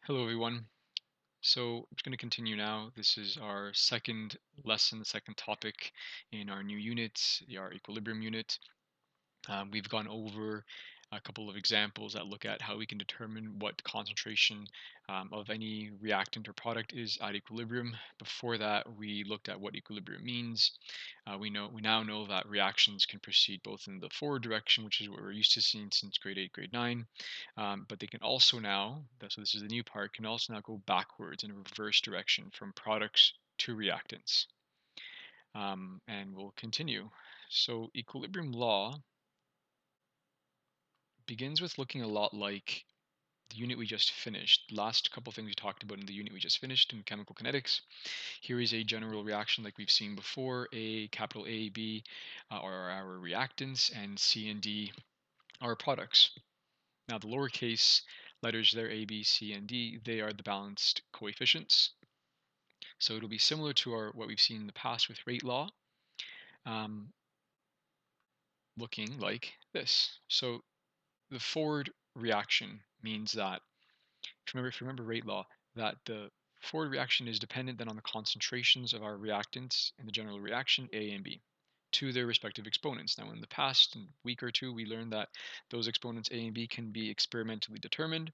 Hello, everyone. So I'm just going to continue now. This is our second lesson, the second topic in our new unit, our equilibrium unit. We've gone over a couple of examples that look at how we can determine what concentration of any reactant or product is at equilibrium. Before that, we looked at what equilibrium means. We now know that reactions can proceed both in the forward direction, which is what we're used to seeing since grade 8, grade 9, but they can also now, so this is the new part, can also now go backwards in a reverse direction from products to reactants. And we'll continue. So equilibrium law begins with looking a lot like the unit we just finished. Last couple things we talked about in the unit we just finished in chemical kinetics. Here is a general reaction like we've seen before. Capital A, B are our reactants, and C and D are products. Now the lowercase letters there, A, B, C, and D, they are the balanced coefficients. So it'll be similar to what we've seen in the past with rate law, um, looking like this. So the forward reaction means that if you remember rate law, that the forward reaction is dependent then on the concentrations of our reactants in the general reaction A and B to their respective exponents. Now, in the past week or two, we learned that those exponents A and B can be experimentally determined,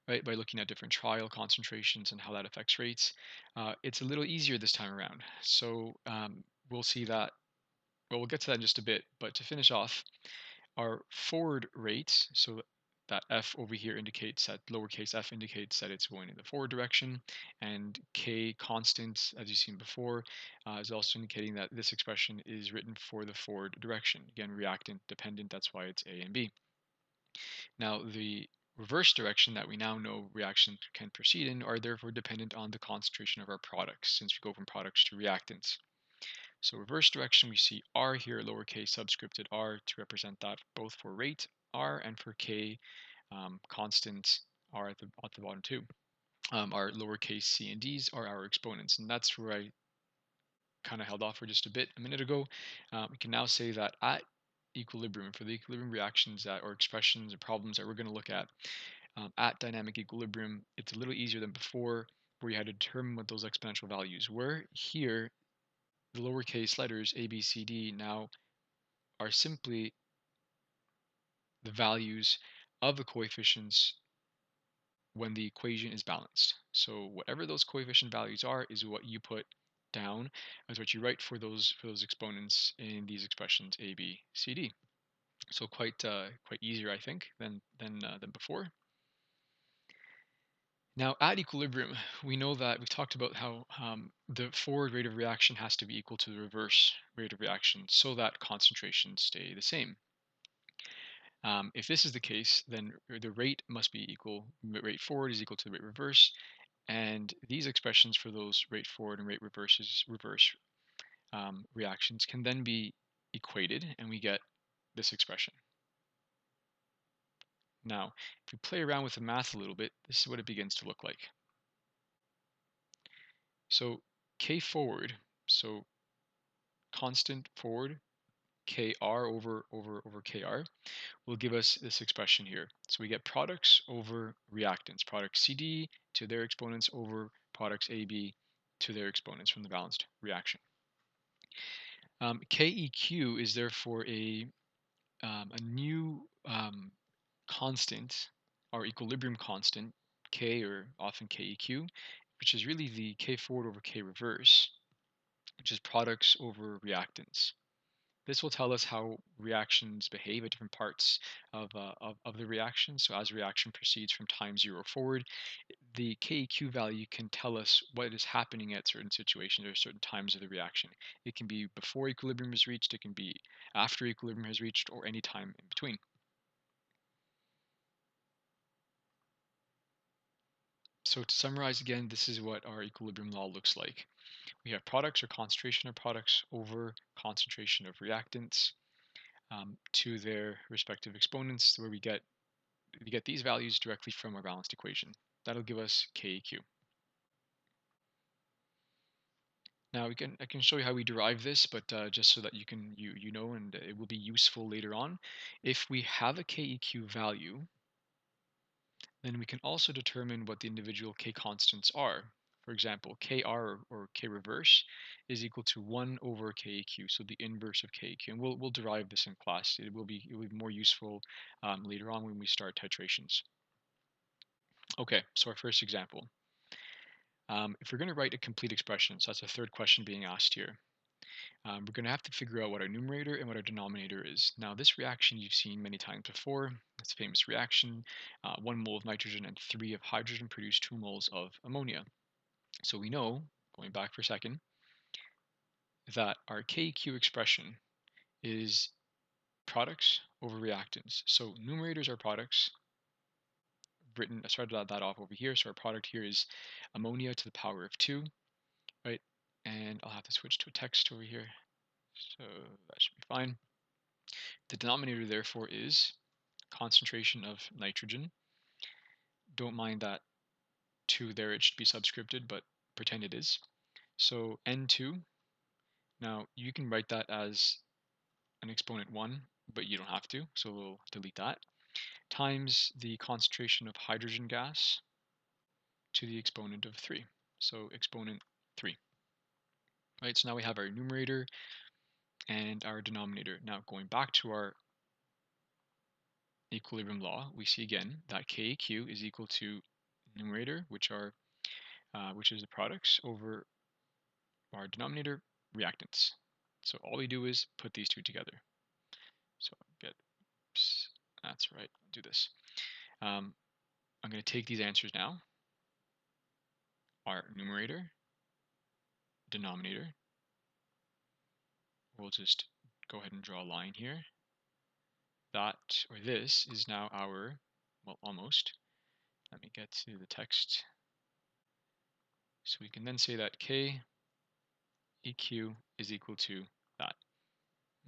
right, by looking at different trial concentrations and how that affects rates. It's a little easier this time around. So we'll see that. Well, we'll get to that in just a bit. But to finish off, our forward rates, so that F over here indicates that lowercase f indicates that it's going in the forward direction, and K constant, as you've seen before, is also indicating that this expression is written for the forward direction. Again, reactant dependent, that's why it's A and B. Now, the reverse direction that we now know reactions can proceed in are therefore dependent on the concentration of our products, since we go from products to reactants. So reverse direction, we see R here, lowercase subscripted r, to represent that both for rate R and for K constant R at the bottom too. Our lowercase c and d's are our exponents, and that's where I kind of held off for just a minute ago. We can now say that at equilibrium, for the equilibrium reactions that, or expressions and problems that we're going to look at dynamic equilibrium, it's a little easier than before, where you had to determine what those exponential values were. Here, the lowercase letters a, b, c, d now are simply the values of the coefficients when the equation is balanced. So whatever those coefficient values are is what you put down as what you write for those exponents in these expressions a, b, c, d. So quite easier, I think, than before. Now, at equilibrium, we know that we've talked about how the forward rate of reaction has to be equal to the reverse rate of reaction so that concentrations stay the same. If this is the case, then the rate must be equal, rate forward is equal to the rate reverse, and these expressions for those rate forward and rate reverse reactions can then be equated, and we get this expression. Now, if we play around with the math a little bit, this is what it begins to look like. So K forward, so constant forward, KR over KR, will give us this expression here. So we get products over reactants, products CD to their exponents over products AB to their exponents from the balanced reaction. KEQ is therefore a new constant, our equilibrium constant, K, or often KEQ, which is really the K forward over K reverse, which is products over reactants. This will tell us how reactions behave at different parts of the reaction. So as a reaction proceeds from time zero forward, the KEQ value can tell us what is happening at certain situations or certain times of the reaction. It can be before equilibrium is reached, it can be after equilibrium has reached, or any time in between. So to summarize again, this is what our equilibrium law looks like. We have products or concentration of products over concentration of reactants to their respective exponents, where we get these values directly from our balanced equation. That'll give us KEQ. Now I can show you how we derive this, but just so that you know, and it will be useful later on. If we have a KEQ value, then we can also determine what the individual K constants are. For example, Kr or K reverse is equal to 1 over Keq, so the inverse of Keq. And we'll derive this in class. It will be more useful later on when we start titrations. Okay, so our first example. If we're going to write a complete expression, so that's the third question being asked here, we're going to have to figure out what our numerator and what our denominator is. Now, this reaction you've seen many times before. It's a famous reaction. 1 mole of nitrogen and 3 of hydrogen produce 2 moles of ammonia. So we know, going back for a second, that our KQ expression is products over reactants. So numerators are products. I started that off over here. So our product here is ammonia to the power of 2, right? And I'll have to switch to a text over here. So that should be fine. The denominator, therefore, is concentration of nitrogen. Don't mind that 2 there, it should be subscripted, but pretend it is. So N2, now you can write that as an exponent 1, but you don't have to, so we'll delete that, times the concentration of hydrogen gas to the exponent of 3. So exponent 3. Right, so now we have our numerator and our denominator. Now going back to our equilibrium law, we see again that KQ is equal to numerator, which is the products, over our denominator, reactants. So all we do is put these two together. So that's right, I'll do this. I'm going to take these answers now. Our numerator, denominator. We'll just go ahead and draw a line here. That, or this, is now our, well, almost. Let me get to the text. So we can then say that K EQ is equal to that.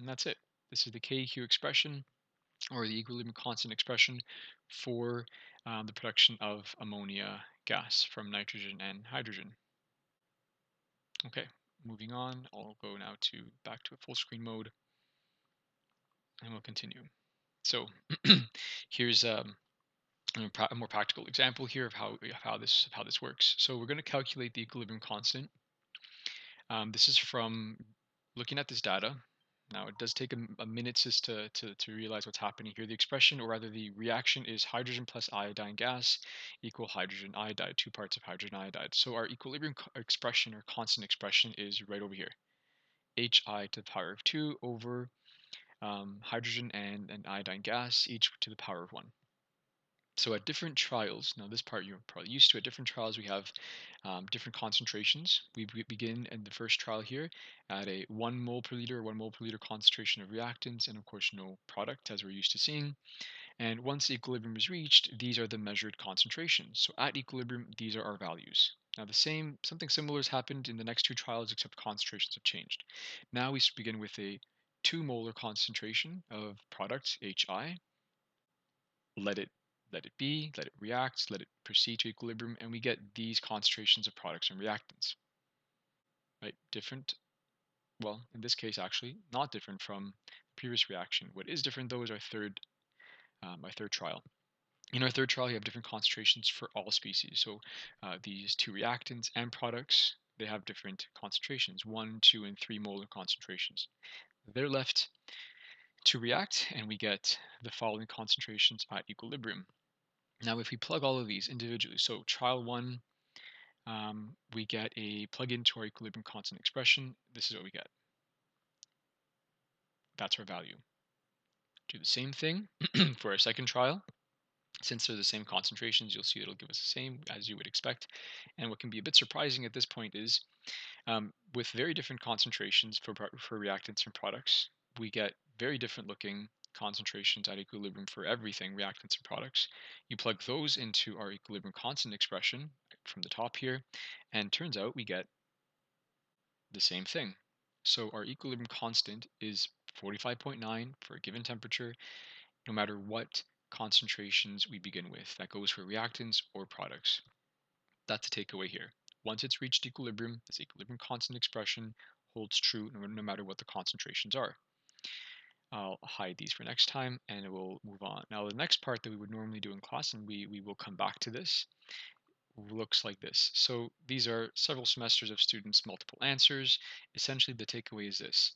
And that's it. This is the KEQ expression, or the equilibrium constant expression, for the production of ammonia gas from nitrogen and hydrogen. Okay, moving on, I'll go now back to a full screen mode, and we'll continue. So here's a more practical example here of how this works. So we're going to calculate the equilibrium constant. This is from looking at this data. Now, it does take a minute just to realize what's happening here. The expression, or rather the reaction, is hydrogen plus iodine gas equal hydrogen iodide, 2 parts of hydrogen iodide. So our equilibrium expression, or constant expression, is right over here. Hi to the power of 2 over hydrogen and iodine gas, each to the power of 1. So at different trials, now this part you're probably used to, at different trials we have different concentrations. We begin in the first trial here at a 1 mole per liter or 1 mole per liter concentration of reactants, and of course no product, as we're used to seeing. And once equilibrium is reached, these are the measured concentrations. So at equilibrium, these are our values. Now something similar has happened in the next 2 trials, except concentrations have changed. Now we begin with a 2 molar concentration of product, HI. Let it be, let it react, let it proceed to equilibrium, and we get these concentrations of products and reactants. Right? Different, well, in this case, actually, not different from the previous reaction. What is different, though, is our third trial. In our third trial, you have different concentrations for all species. So these 2 reactants and products, they have different concentrations, 1, 2, and 3 molar concentrations. They're left to react, and we get the following concentrations at equilibrium. Now, if we plug all of these individually, so trial 1, we get a plug into our equilibrium constant expression. This is what we get. That's our value. Do the same thing for our second trial. Since they're the same concentrations, you'll see it'll give us the same as you would expect. And what can be a bit surprising at this point is with very different concentrations for reactants and products, we get very different looking concentrations at equilibrium for everything, reactants and products. You plug those into our equilibrium constant expression from the top here, and turns out we get the same thing. So our equilibrium constant is 45.9 for a given temperature, no matter what concentrations we begin with. That goes for reactants or products. That's the takeaway here. Once it's reached equilibrium, this equilibrium constant expression holds true no matter what the concentrations are. I'll hide these for next time and we'll move on. Now, the next part that we would normally do in class, and we will come back to this, looks like this. So these are several semesters of students, multiple answers. Essentially, the takeaway is this.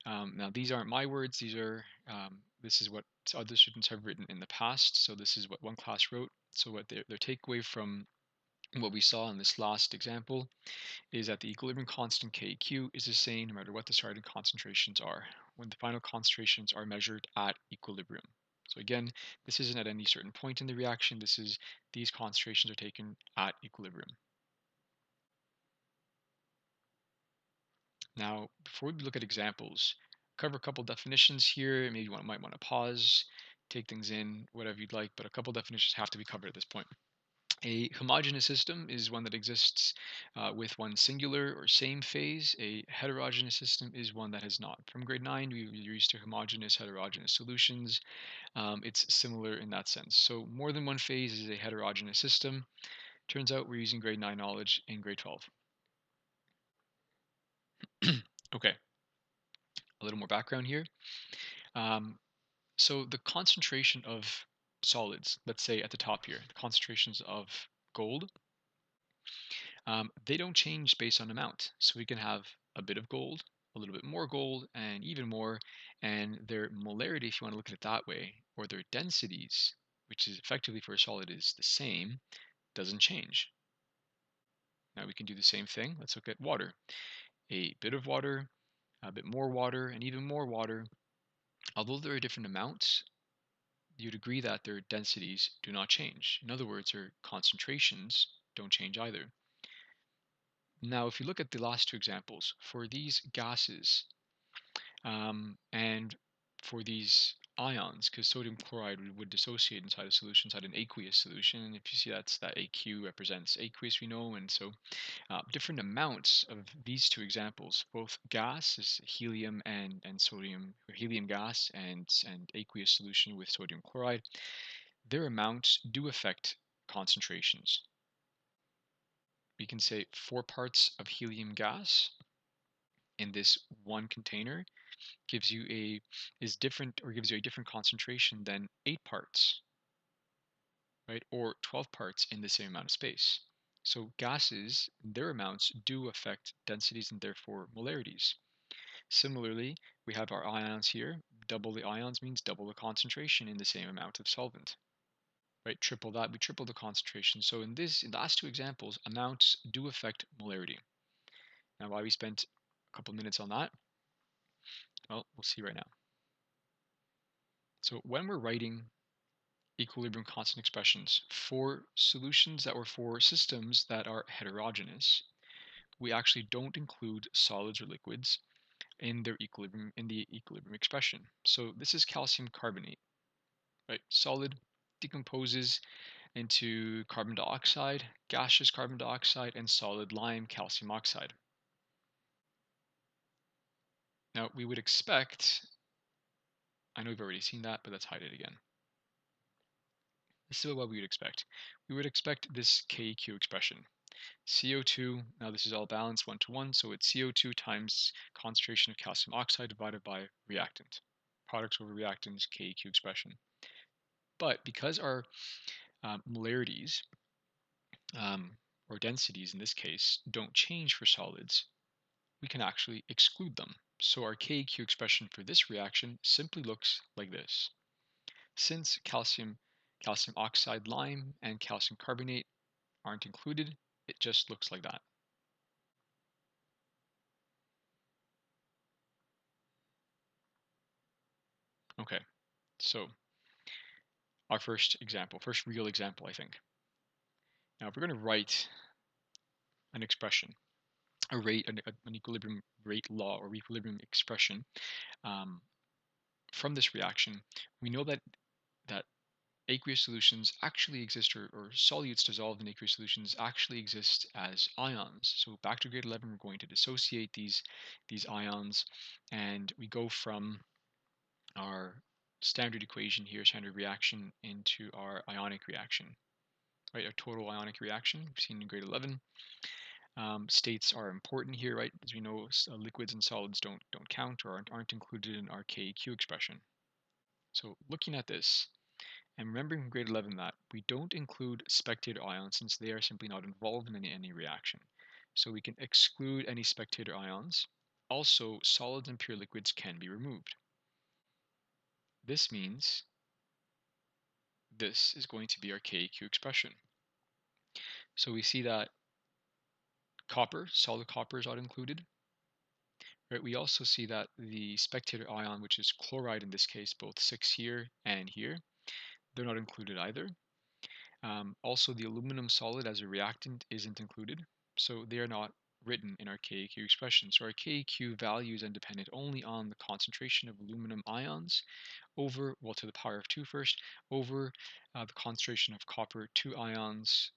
Now, these aren't my words. This is what other students have written in the past. So this is what one class wrote. So what their takeaway from what we saw in this last example is that the equilibrium constant KQ is the same no matter what the starting concentrations are when the final concentrations are measured at equilibrium. So again, this isn't at any certain point in the reaction. These concentrations are taken at equilibrium. Now, before we look at examples, cover a couple definitions here. Maybe you might want to pause, take things in, whatever you'd like, but a couple definitions have to be covered at this point. A homogeneous system is one that exists with one singular or same phase. A heterogeneous system is one that has not. From grade 9, we were used to homogeneous, heterogeneous solutions. It's similar in that sense. So more than one phase is a heterogeneous system. Turns out we're using grade 9 knowledge in grade 12. Okay, a little more background here. Um, so the concentration of solids, let's say at the top here, the concentrations of gold, they don't change based on amount. So we can have a bit of gold, a little bit more gold, and even more. And their molarity, if you want to look at it that way, or their densities, which is effectively for a solid is the same, doesn't change. Now we can do the same thing. Let's look at water. A bit of water, a bit more water, and even more water. Although there are different amounts, you'd agree that their densities do not change. In other words, their concentrations don't change either. Now, if you look at the last two examples, for these gases and for these ions, because sodium chloride would dissociate inside a solution, inside an aqueous solution, and if you see that AQ represents aqueous, we know, and so different amounts of these two examples, both gas is helium and sodium, or helium gas and aqueous solution with sodium chloride, their amounts do affect concentrations. We can say 4 parts of helium gas in this one container gives you a is different or gives you a different concentration than 8 parts, right? Or 12 parts in the same amount of space. So gases, their amounts do affect densities and therefore molarities. Similarly, we have our ions here. Double the ions means double the concentration in the same amount of solvent. Right? Triple that, we triple the concentration. So in the last two examples, amounts do affect molarity. Now why we spent a couple minutes on that? Well, we'll see right now. So when we're writing equilibrium constant expressions for solutions that were for systems that are heterogeneous, we actually don't include solids or liquids in the equilibrium expression. So this is calcium carbonate, right? Solid decomposes into carbon dioxide, gaseous carbon dioxide, and solid lime calcium oxide. Now we would expect, I know we've already seen that, but let's hide it again. This is what we would expect. We would expect this KQ expression. CO2, now this is all balanced 1 to 1, so it's CO2 times concentration of calcium oxide divided by reactant. Products over reactants, KQ expression. But because our molarities, or densities in this case, don't change for solids, we can actually exclude them. So our KQ expression for this reaction simply looks like this. Since calcium oxide lime and calcium carbonate aren't included, it just looks like that. Okay, so our first real example, I think. Now, if we're going to write an expression, an equilibrium rate law or equilibrium expression um, from this reaction, we know that aqueous solutions actually exist, or solutes dissolved in aqueous solutions actually exist as ions. So back to grade 11, we're going to dissociate these ions, and we go from our standard equation here, standard reaction, into our ionic reaction, right? A total ionic reaction we've seen in grade 11. States are important here, right? As we know, liquids and solids don't count or aren't included in our KEQ expression. So looking at this, and remembering from grade 11 that we don't include spectator ions since they are simply not involved in any reaction. So we can exclude any spectator ions. Also, solids and pure liquids can be removed. This means this is going to be our KEQ expression. So we see that copper, solid copper is not included. Right? We also see that the spectator ion, which is chloride in this case, both 6 here and here, they're not included either. Also, the aluminum solid as a reactant isn't included, so they are not written in our KEQ expression. So our KEQ value is dependent only on the concentration of aluminum ions over, well, to the power of 2 first, over the concentration of copper 2 ions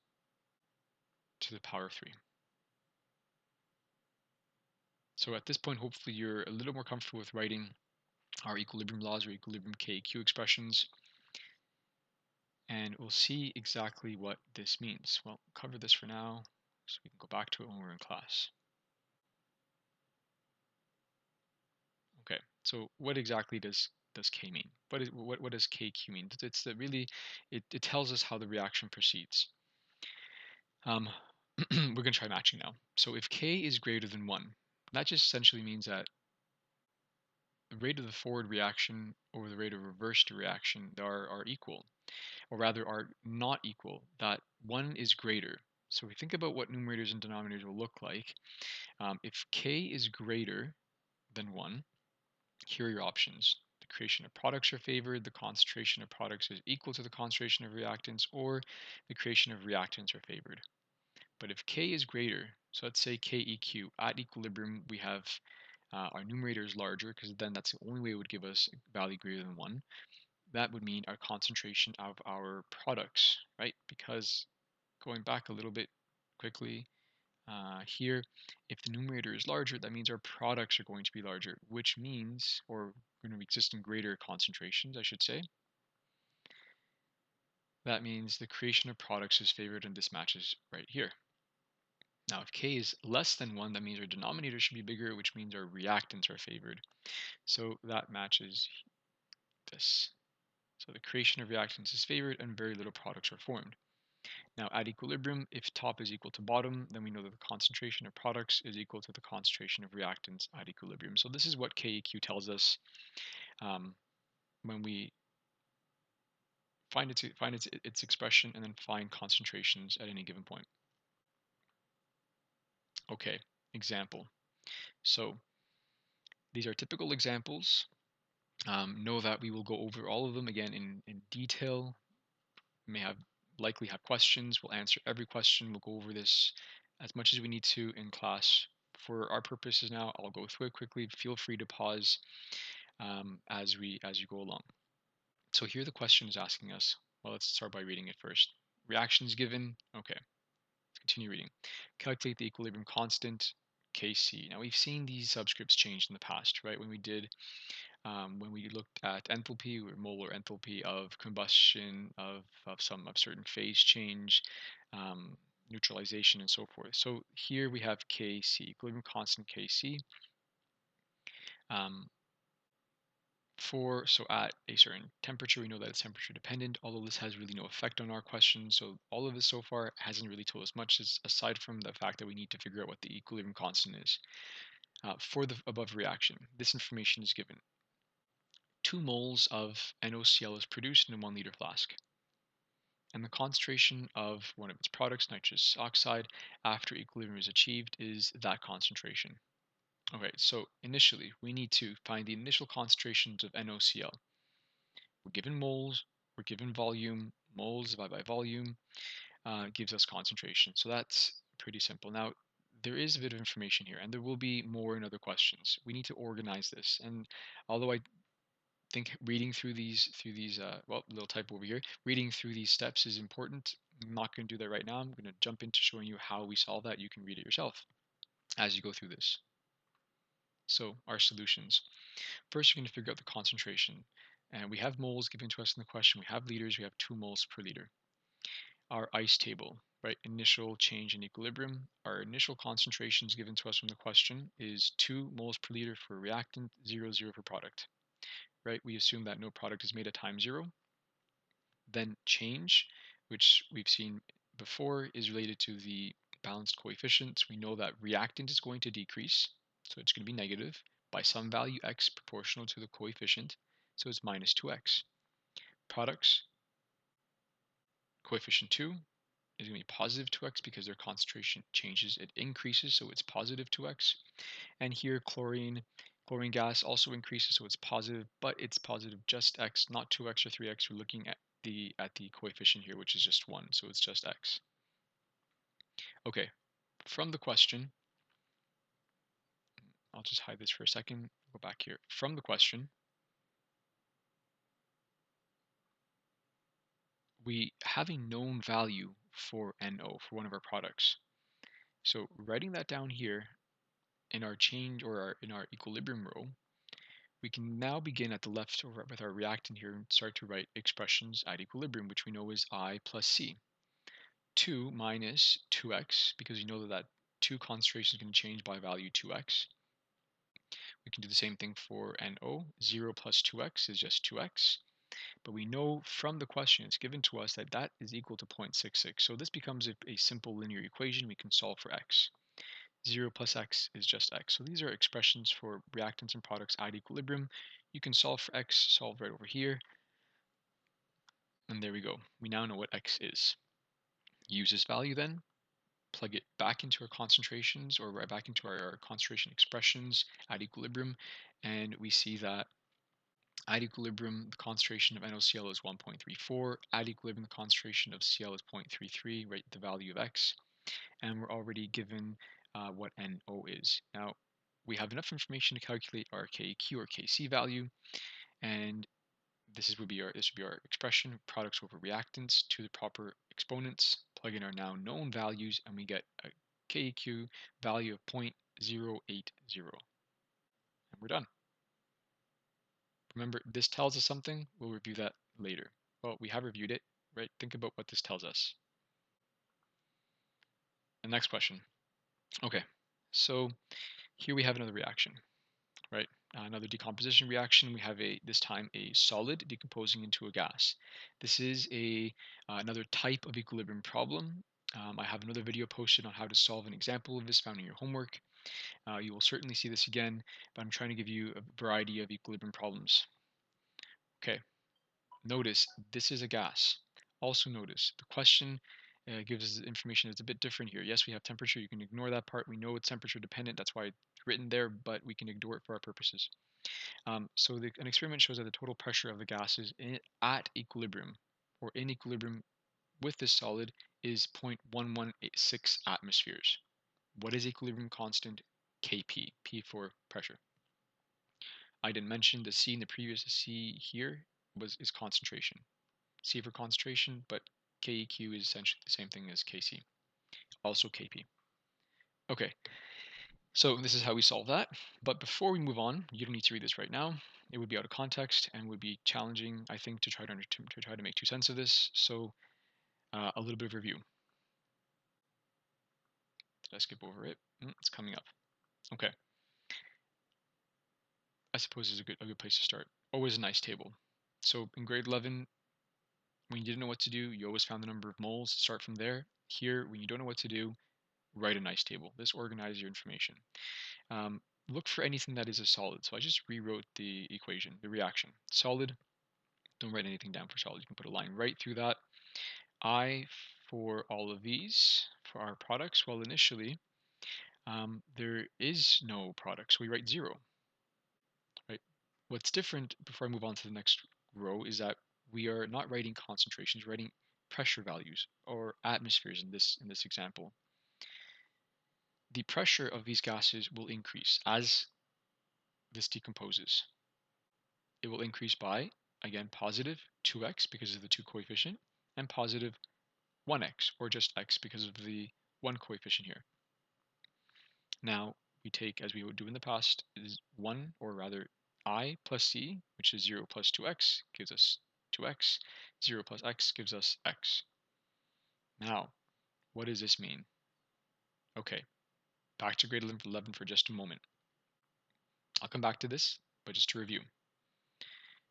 to the power of 3. So at this point, hopefully you're a little more comfortable with writing our equilibrium laws or equilibrium KEQ expressions. And we'll see exactly what this means. Well, cover this for now, so we can go back to it when we're in class. Okay, so what exactly does K mean? What does KQ mean? It's that really, it tells us how the reaction proceeds. We're going to try matching now. So if K is greater than 1, that just essentially means that the rate of the forward reaction over the rate of reversed reaction are equal, or rather are not equal, that 1 is greater. So we think about what numerators and denominators will look like. If K is greater than 1, here are your options. The creation of products are favored, the concentration of products is equal to the concentration of reactants, or the creation of reactants are favored. But if K is greater, so let's say KEQ, at equilibrium we have our numerator is larger, because then that's the only way it would give us a value greater than 1. That would mean our concentration of our products, right? Because going back a little bit quickly, here, if the numerator is larger, that means our products are going to be larger, which means, or going to exist in greater concentrations, I should say. That means the creation of products is favored, and this matches right here. Now, if K is less than 1, that means our denominator should be bigger, which means our reactants are favored. So that matches this. So the creation of reactants is favored, and very little products are formed. Now, at equilibrium, if top is equal to bottom, then we know that the concentration of products is equal to the concentration of reactants at equilibrium. So this is what KEQ tells us when we find its expression and then find concentrations at any given point. Okay, example. So these are typical examples. Know that we will go over all of them again in detail. We may likely have questions. We'll answer every question. We'll go over this as much as we need to in class. For our purposes now, I'll go through it quickly. Feel free to pause as you go along. So here the question is asking us. Well, let's start by reading it first. Reactions given. Okay, let's continue reading. Calculate the equilibrium constant, Kc. Now we've seen these subscripts change in the past, right? When we looked at enthalpy or molar enthalpy of combustion of certain phase change, neutralization, and so forth. So here we have Kc, equilibrium constant Kc. So at a certain temperature, we know that it's temperature dependent, although this has really no effect on our question. So all of this so far hasn't really told us much, aside from the fact that we need to figure out what the equilibrium constant is. For the above reaction, this information is given. 2 moles of NaOCl is produced in a 1 liter flask. And the concentration of one of its products, nitrous oxide, after equilibrium is achieved is that concentration. Okay, so initially, we need to find the initial concentrations of NaOCl. We're given moles, we're given volume, moles divided by volume gives us concentration. So that's pretty simple. Now, there is a bit of information here, and there will be more in other questions. We need to organize this. And although I think reading through these well, little typo over here, reading through these steps is important. I'm not going to do that right now. I'm going to jump into showing you how we solve that. You can read it yourself as you go through this. So our solutions. First, you're going to figure out the concentration. And we have moles given to us in the question. We have liters. We have 2 moles per liter. Our ice table, right? Initial change in equilibrium. Our initial concentrations given to us from the question is 2 moles per liter for reactant, 0 for product, right? We assume that no product is made at time 0. Then change, which we've seen before, is related to the balanced coefficients. We know that reactant is going to decrease, so it's going to be negative, by some value x proportional to the coefficient, so it's minus 2x. Products, coefficient 2 is going to be positive 2x because their concentration changes, it increases, so it's positive 2x. And here chlorine gas also increases, so it's positive, but it's positive just x, not 2x or 3x. We're looking at the coefficient here, which is just 1, so it's just x. Okay, from the question, I'll just hide this for a second, go back here. From the question, we have a known value for NO, for one of our products. So writing that down here in our change, or in our equilibrium row, we can now begin at the left with our reactant here and start to write expressions at equilibrium, which we know is I plus C. 2 minus 2x, because you know that 2 concentration is going to change by value 2x. We can do the same thing for NO. 0 plus 2x is just 2x. But we know from the question it's given to us that that is equal to 0.66. So this becomes a simple linear equation. We can solve for x. 0 plus x is just x. So these are expressions for reactants and products at equilibrium. You can solve for x, solve right over here. And there we go. We now know what x is. Use this value then, plug it back into our concentrations, or right back into our concentration expressions at equilibrium, and we see that at equilibrium the concentration of NaCl is 1.34, at equilibrium the concentration of Cl is 0.33, right, the value of x, and we're already given what NO is. Now we have enough information to calculate our KQ or Kc value, and this would be our expression, products over reactants to the proper exponents, plug in our now known values, and we get a KEQ value of 0.080. And we're done. Remember, this tells us something. We'll review that later. Well, we have reviewed it, right? Think about what this tells us. The next question. Okay, so here we have another reaction, right? Another decomposition reaction. We have this time a solid decomposing into a gas. This is another type of equilibrium problem. I have another video posted on how to solve an example of this found in your homework. You will certainly see this again, but I'm trying to give you a variety of equilibrium problems. Okay, notice this is a gas. Also notice the question gives us information that's a bit different here. Yes, we have temperature. You can ignore that part. We know it's temperature dependent. That's why it's written there, but we can ignore it for our purposes. So an experiment shows that the total pressure of the gases at equilibrium, or in equilibrium with this solid, is 0.1186 atmospheres. What is equilibrium constant? Kp, P for pressure. I didn't mention the C in the previous, the C here is concentration. C for concentration, but KEQ is essentially the same thing as Kc, also Kp. Okay, so this is how we solve that. But before we move on, you don't need to read this right now. It would be out of context and would be challenging, I think, to try to make sense of this. So a little bit of review. Did I skip over it? It's coming up. Okay. I suppose is a good place to start. Always a nice table. So in grade 11, when you didn't know what to do, you always found the number of moles. Start from there. Here, when you don't know what to do, write a nice table. This organizes your information. Look for anything that is a solid. So I just rewrote the equation, the reaction. Solid, don't write anything down for solid. You can put a line right through that. I for all of these, for our products, well, initially, there is no product, so we write 0. Right? What's different before I move on to the next row is that we are not writing concentrations, we're writing pressure values or atmospheres in this example. The pressure of these gases will increase as this decomposes. It will increase by, again, positive 2x because of the 2 coefficient, and positive 1x, or just x because of the 1 coefficient here. Now, we take, as we would do in the past, is 1, or rather I plus c, which is 0 plus 2x, gives us 2x. 0 plus x gives us x. Now, What does this mean? Okay, back to grade 11 for just a moment. I'll come back to this, but just to review.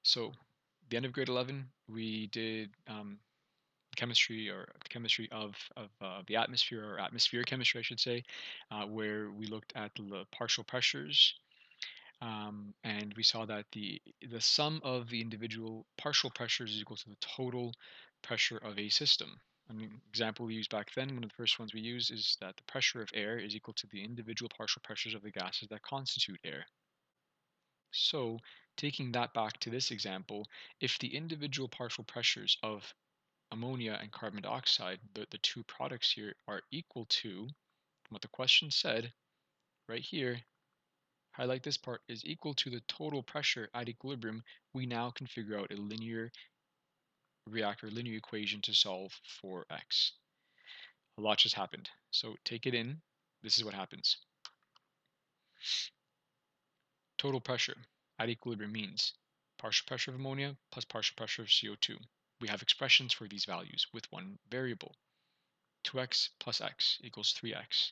So, the end of grade 11, we did chemistry, or the chemistry of the atmosphere, or atmospheric chemistry, I should say, where we looked at the partial pressures, and we saw that the sum of the individual partial pressures is equal to the total pressure of a system. An example we used back then, one of the first ones we used, is that the pressure of air is equal to the individual partial pressures of the gases that constitute air. So, taking that back to this example, if the individual partial pressures of ammonia and carbon dioxide, the two products here, are equal to what the question said right here, highlight this part, is equal to the total pressure at equilibrium, we now can figure out a linear reactor, linear equation to solve for x. A lot just happened. So take it in. This is what happens. Total pressure at equilibrium means partial pressure of ammonia plus partial pressure of CO2. We have expressions for these values with one variable. 2x plus x equals 3x.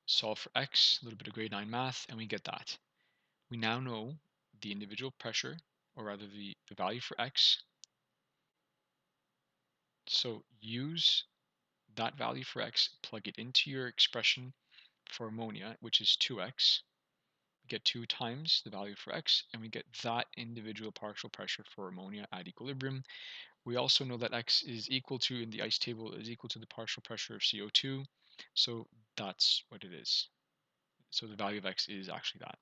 Solve for x, a little bit of grade 9 math, and we get that. We now know the individual pressure, or rather the value for x. So use that value for x, plug it into your expression for ammonia, which is 2x. We get 2 times the value for x, and we get that individual partial pressure for ammonia at equilibrium. We also know that x is equal to, in the ICE table, is equal to the partial pressure of CO2. So that's what it is. So the value of x is actually that,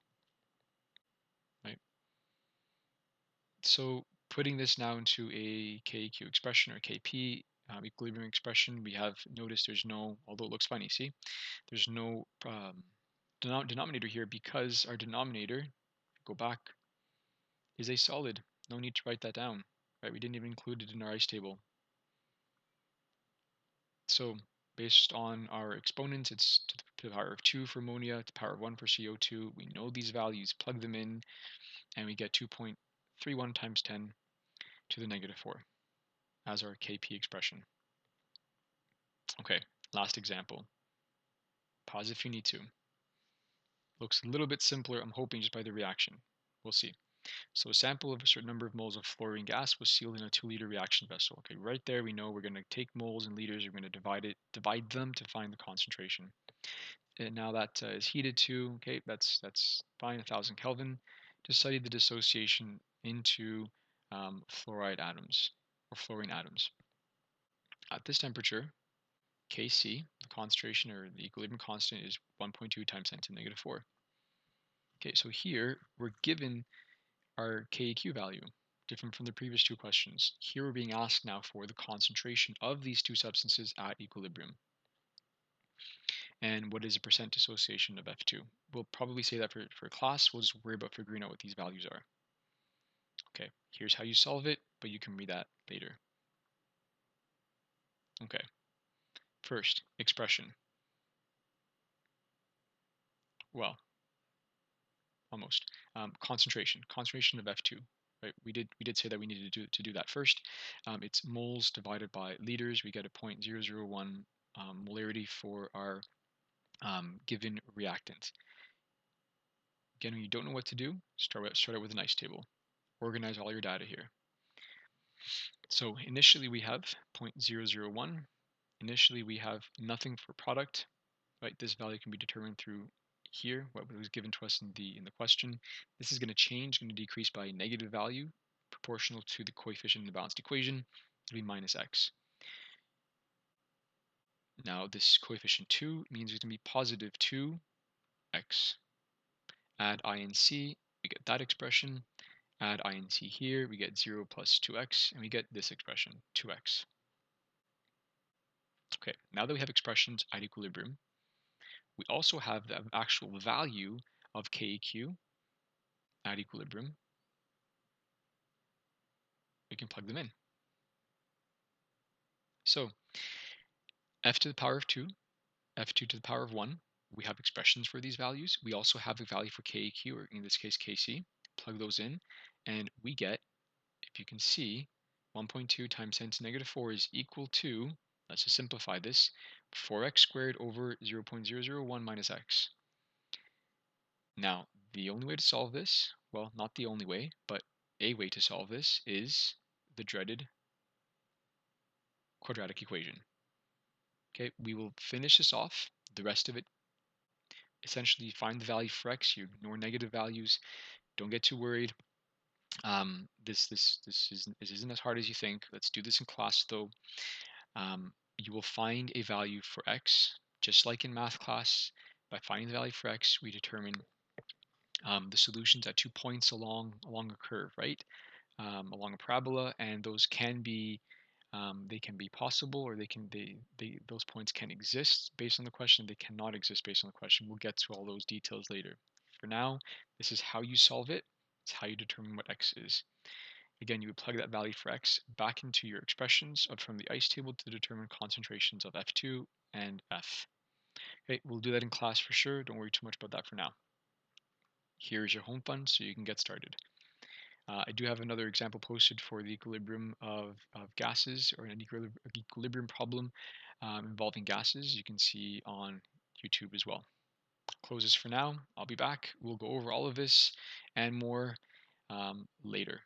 right? So putting this now into a KQ expression, or KP equilibrium expression, we have noticed there's no, although it looks funny, see, there's no denominator here, because our denominator, go back, is a solid. No need to write that down, right? We didn't even include it in our ICE table. So based on our exponents, it's to the power of 2 for ammonia, to the power of 1 for CO2. We know these values, plug them in, and we get 2.31 times 10 to the negative 4 as our KP expression. Okay, last example. Pause if you need to. Looks a little bit simpler, I'm hoping, just by the reaction. We'll see. So a sample of a certain number of moles of fluorine gas was sealed in a 2-liter reaction vessel. Okay, right there we know we're going to take moles and liters, we're going to divide them to find the concentration. And now that is heated to, okay, that's fine, 1000 Kelvin, to study the dissociation into fluoride atoms, or fluorine atoms. At this temperature, Kc, the concentration, or the equilibrium constant, is 1.2 times 10 to the negative 4. Okay, so here we're given our KEQ value, different from the previous two questions. Here we're being asked now for the concentration of these two substances at equilibrium. And what is a percent dissociation of F2? We'll probably say that for class. We'll just worry about figuring out what these values are. Okay, here's how you solve it, but you can read that later. Okay, first, expression. Well, almost. Concentration of F2. Right? We did say that we needed to do that first. It's moles divided by liters. We get a 0.001 molarity for our given reactant. Again, when you don't know what to do, start out with an ICE table. Organize all your data here. So initially we have 0.001. Initially we have nothing for product. Right? This value can be determined through here, what was given to us in the question. This is going to change, going to decrease by a negative value proportional to the coefficient in the balanced equation. It'll be minus x. Now this coefficient 2 means it's going to be positive 2x. Add I and C, we get that expression. Add I and C here, we get 0 plus 2x, and we get this expression, 2x. Okay, now that we have expressions at equilibrium, we also have the actual value of KEQ at equilibrium. We can plug them in. So f to the power of 2, f2 to the power of 1, we have expressions for these values. We also have a value for KEQ, or in this case Kc. Plug those in, and we get, if you can see, 1.2 times 10 to the negative 4 is equal to Let's just simplify this. 4x squared over 0.001 minus x. Now, the only way to solve this, well, not the only way, but a way to solve this is the dreaded quadratic equation. Okay, we will finish this off. The rest of it, essentially find the value for x. You ignore negative values. Don't get too worried. This isn't as hard as you think. Let's do this in class though. You will find a value for x, just like in math class. By finding the value for x, we determine the solutions at 2 points along a curve, right? Along a parabola, and those can be they can be possible, or those points can exist based on the question. They cannot exist based on the question. We'll get to all those details later. For now, this is how you solve it. It's how you determine what x is. Again, you would plug that value for x back into your expressions from the ICE table to determine concentrations of F2 and F. Okay, we'll do that in class for sure. Don't worry too much about that for now. Here's your home fund so you can get started. I do have another example posted for the equilibrium of gases, or an equilibrium problem involving gases. You can see on YouTube as well. Close this for now. I'll be back. We'll go over all of this and more later.